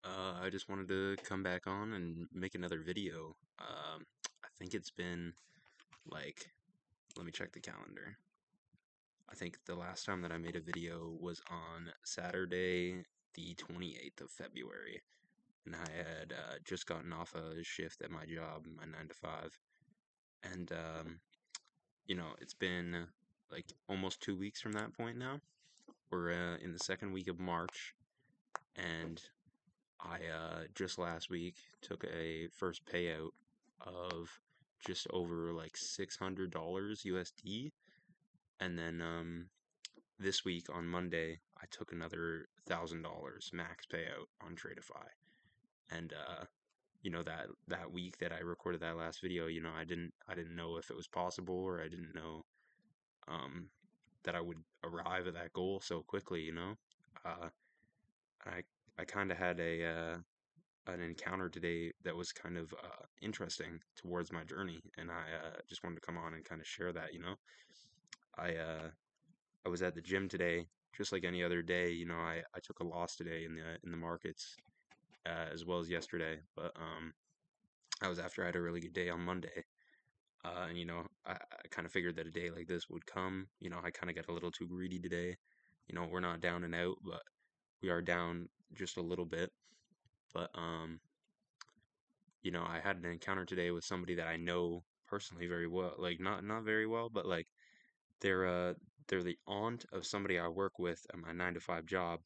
I just wanted to come back on and make another video. I think it's been like, let me check the calendar. I think the last time that I made a video was on Saturday, the 28th of February, and I had just gotten off a shift at my job, my 9 to 5, and it's been like almost 2 weeks from that point now. We're in the second week of March, and I just last week took a first payout of just over like $600 USD, and then this week on Monday I took another $1,000 max payout on Tradeify, and that week that I recorded that last video, I didn't know if it was possible, or I didn't know um that I would arrive at that goal so quickly. Uh, I I kind of had an encounter today that was kind of interesting towards my journey, and I just wanted to come on and kind of share that. I I was at the gym today, just like any other day. I took a loss today in the markets, as well as yesterday, but I was after I had a really good day on Monday. And I kind of figured that a day like this would come. I kind of got a little too greedy today. We're not down and out, but we are down just a little bit. But I had an encounter today with somebody that I know personally very well. Like, not very well, but like they're uh they're the aunt of somebody I work with at my 9 to 5 job,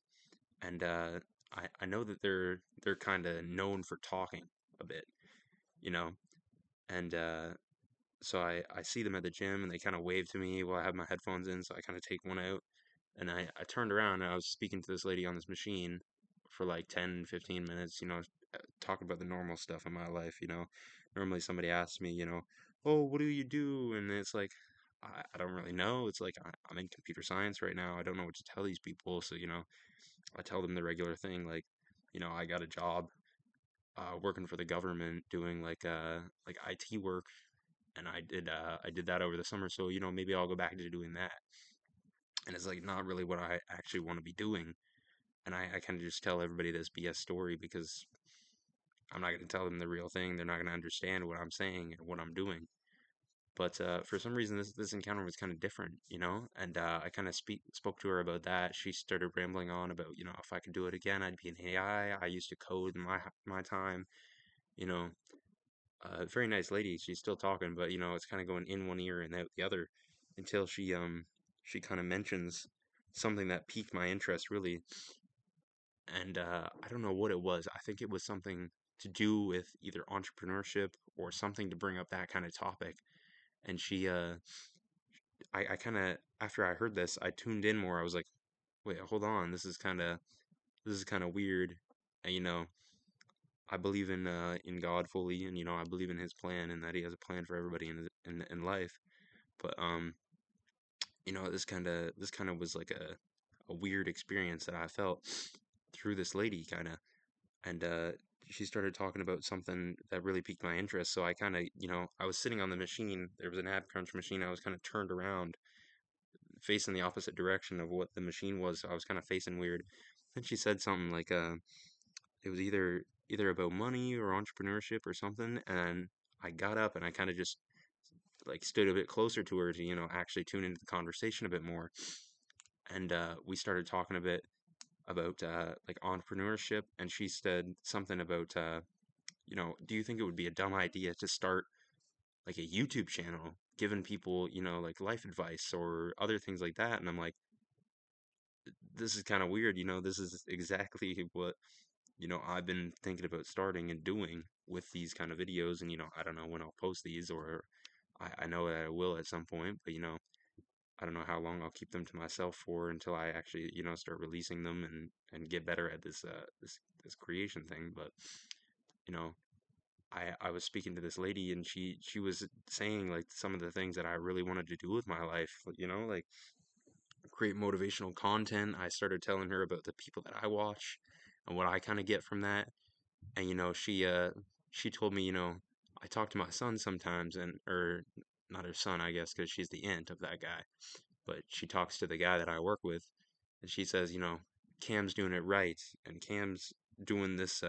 and I know that they're kind of known for talking a bit, you know, and so I see them at the gym, and they kind of wave to me while I have my headphones in, so I kind of take one out, and I turned around, and I was speaking to this lady on this machine for like 10, 15 minutes, talking about the normal stuff in my life. Normally somebody asks me, oh, what do you do? And it's like, I don't really know. It's like, I'm in computer science right now. I don't know what to tell these people. So, I tell them the regular thing, like, I got a job working for the government doing like IT work, and I did that over the summer. So, maybe I'll go back to doing that. And it's like not really what I actually want to be doing. And I kind of just tell everybody this BS story because I'm not going to tell them the real thing. They're not going to understand what I'm saying and what I'm doing. But for some reason, this encounter was kind of different, And I kind of spoke to her about that. She started rambling on about, if I could do it again, I'd be an AI. I used to code in my time, you know. Very nice lady. She's still talking, but it's kind of going in one ear and out the other until she kind of mentions something that piqued my interest really, and I don't know what it was. I think it was something to do with either entrepreneurship or something to bring up that kind of topic. And I kind of, after I heard this, I tuned in more. I was like, wait, hold on, this is kind of weird. And, I believe in God fully, and I believe in His plan, and that He has a plan for everybody in life. But this kind of was like a weird experience that I felt through this lady, kind of. And she started talking about something that really piqued my interest. So I kind of, I was sitting on the machine. There was an ab crunch machine. I was kind of turned around, facing the opposite direction of what the machine was. So I was kind of facing weird. And she said something like, it was either about money or entrepreneurship or something. And I got up and I kind of just like stood a bit closer to her to, actually tune into the conversation a bit more. And we started talking a bit about like entrepreneurship, and she said something about do you think it would be a dumb idea to start like a YouTube channel giving people, like life advice or other things like that? And I'm like, this is kind of weird, this is exactly what, I've been thinking about starting and doing with these kind of videos. And, I don't know when I'll post these, or I know that I will at some point, but, I don't know how long I'll keep them to myself for until I actually, start releasing them and get better at this creation thing. But, you know, I was speaking to this lady, and she was saying like some of the things that I really wanted to do with my life, like create motivational content. I started telling her about the people that I watch and what I kind of get from that. And she told me, I talk to my son sometimes, and or not her son, I guess, because she's the aunt of that guy, but she talks to the guy that I work with, and she says, Cam's doing it right, and Cam's doing this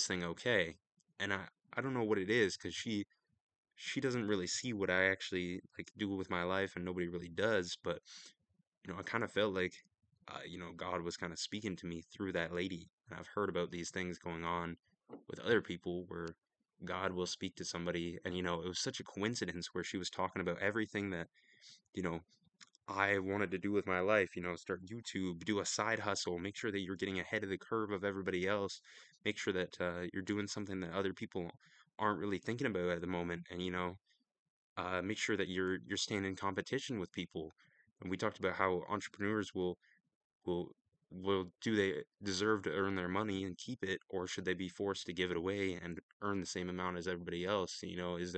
thing okay. And I don't know what it is, because she doesn't really see what I actually like do with my life, and nobody really does. But I kind of felt like God was kind of speaking to me through that lady. And I've heard about these things going on with other people where God will speak to somebody, and it was such a coincidence where she was talking about everything that you know I wanted to do with my life, start YouTube, do a side hustle, make sure that you're getting ahead of the curve of everybody else, make sure that you're doing something that other people aren't really thinking about at the moment, and make sure that you're staying in competition with people. And we talked about how entrepreneurs will do they deserve to earn their money and keep it, or should they be forced to give it away and earn the same amount as everybody else? Is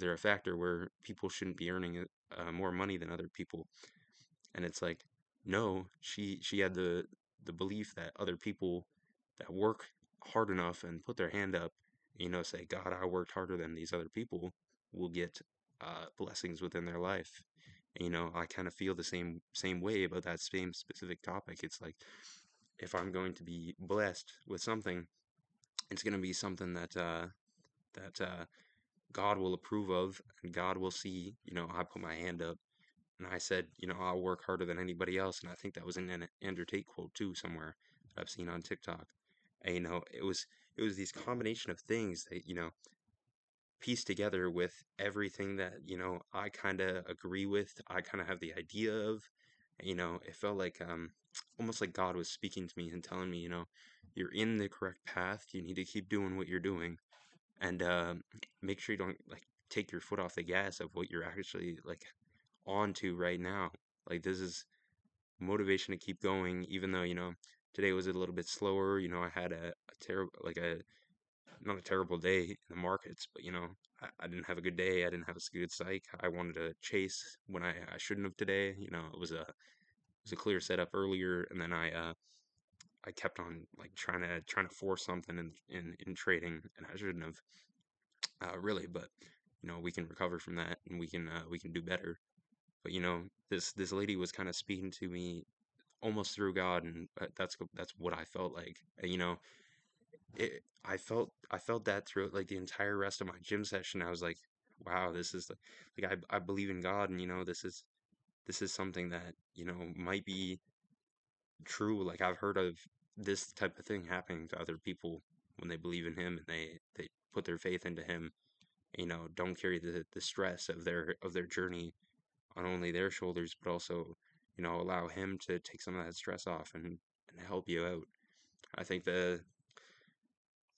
there a factor where people shouldn't be earning more money than other people? And it's like, no, she had the belief that other people that work hard enough and put their hand up, say, God, I worked harder than these other people, will get blessings within their life. And, I kind of feel the same way about that same specific topic. It's like, if I'm going to be blessed with something, it's going to be something that God will approve of, and God will see, I put my hand up and I said, I'll work harder than anybody else. And I think that was an Andrew Tate quote too, somewhere that I've seen on TikTok. And it was these combination of things that pieced together with everything that I kind of agree with. I kind of have the idea of. It felt like almost like God was speaking to me and telling me, you're in the correct path. You need to keep doing what you're doing, and make sure you don't like take your foot off the gas of what you're actually like on to right now. Like, this is motivation to keep going, even though, today was a little bit slower. I had a terrible, like a, not a terrible day in the markets, but, I didn't have a good day. I didn't have a good psych. I wanted to chase when I shouldn't have today. It was a clear setup earlier, and then I kept on like trying to force something in trading, and I shouldn't have, really, but we can recover from that, and we can do better. But this lady was kind of speaking to me almost through God, and that's what I felt like. And, I felt that throughout like the entire rest of my gym session. I was like, wow, this is like I believe in God, and this is something that might be true. Like, I've heard of this type of thing happening to other people when they believe in Him and they put their faith into Him. Don't carry the stress of their journey on only their shoulders, but also, allow him to take some of that stress off and help you out. I think the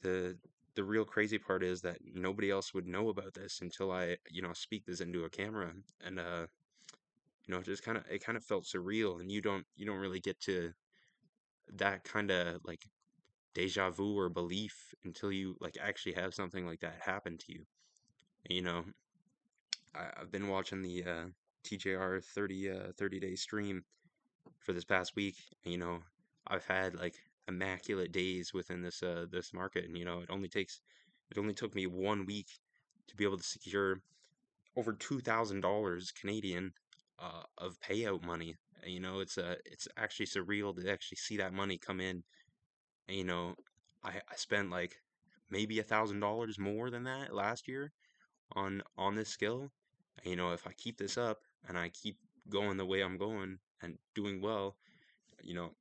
the real crazy part is that nobody else would know about this until I, speak this into a camera. And it kind of felt surreal, and you don't really get to that kind of like deja vu or belief until you like actually have something like that happen to you. And, I've been watching the TJR 30 day stream for this past week. And, I've had like immaculate days within this market, and it only took me 1 week to be able to secure over $2,000 Canadian of payout money. And, it's actually surreal to actually see that money come in. And, I spent like maybe $1,000 more than that last year on this skill. And, if I keep this up and I keep going the way I'm going and doing well, you know,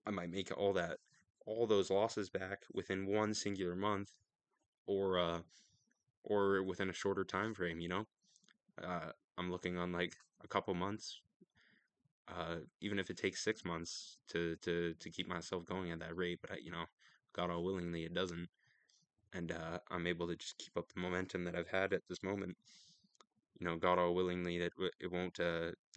I might make all those losses back within one singular month, or within a shorter time frame. I'm looking on like a couple months, even if it takes 6 months to keep myself going at that rate. But God all willingly, it doesn't, and I'm able to just keep up the momentum that I've had at this moment. God all willingly, that it won't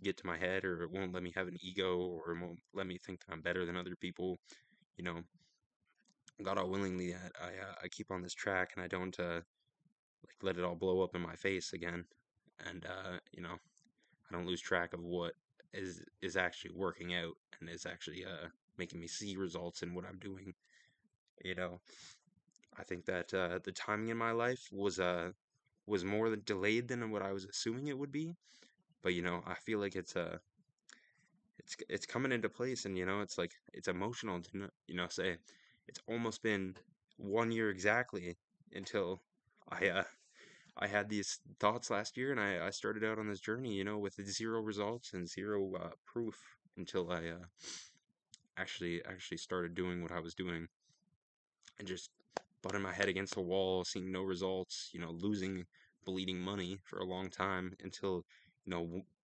get to my head, or it won't let me have an ego, or it won't let me think that I'm better than other people. You know, God all willingly that I keep on this track, and I don't like let it all blow up in my face again, and I don't lose track of what is actually working out and is actually making me see results in what I'm doing. You know, I think that the timing in my life was more delayed than what I was assuming it would be. But I feel like it's coming into place, and it's like it's emotional to say it's almost been 1 year exactly until I I had these thoughts last year, and I started out on this journey, with zero results and zero proof until I actually started doing what I was doing and just butting my head against the wall, seeing no results, losing bleeding money for a long time until,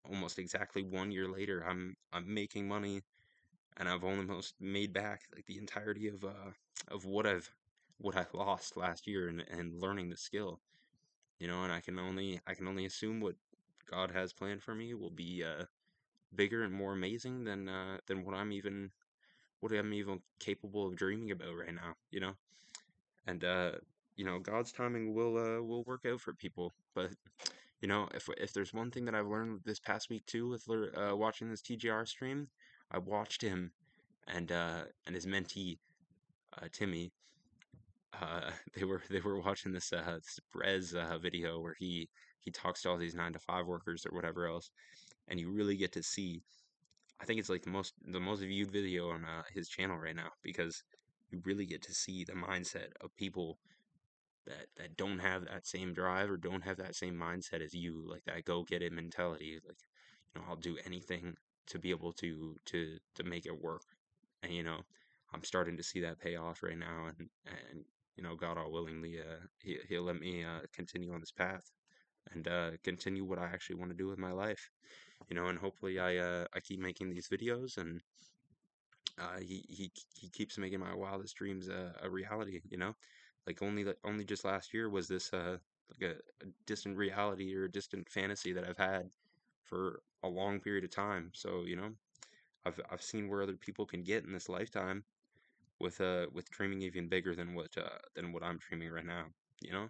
almost exactly 1 year later, I'm making money, and I've almost made back like the entirety of what I lost last year, and learning the skill, and I can only assume what God has planned for me will be bigger and more amazing than what I'm even capable of dreaming about right now, and God's timing will work out for people. But if there's one thing that I've learned this past week too with watching this TGR stream, I watched him and his mentee Timmy. They were watching this Brez video where he talks to all these 9 to 5 workers or whatever else, and you really get to see. I think it's like the most viewed video on his channel right now, because you really get to see the mindset of people that don't have that same drive or don't have that same mindset as you, like that go get it mentality. Like, I'll do anything to be able to make it work. And I'm starting to see that pay off right now, and God all willingly, he'll let me continue on this path and continue what I actually want to do with my life. And hopefully I keep making these videos, and he keeps making my wildest dreams a reality. Like only just last year was this like a distant reality or a distant fantasy that I've had for a long period of time. So I've seen where other people can get in this lifetime with dreaming even bigger than what I'm dreaming right now. You know,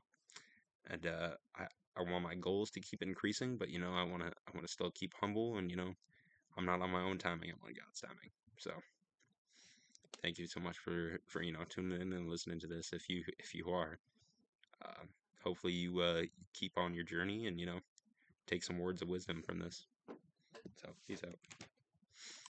and I want my goals to keep increasing, but I wanna still keep humble, and I'm not on my own timing. I'm on God's timing. So thank you so much for tuning in and listening to this. If you are, uh, hopefully you keep on your journey, and take some words of wisdom from this. So peace out.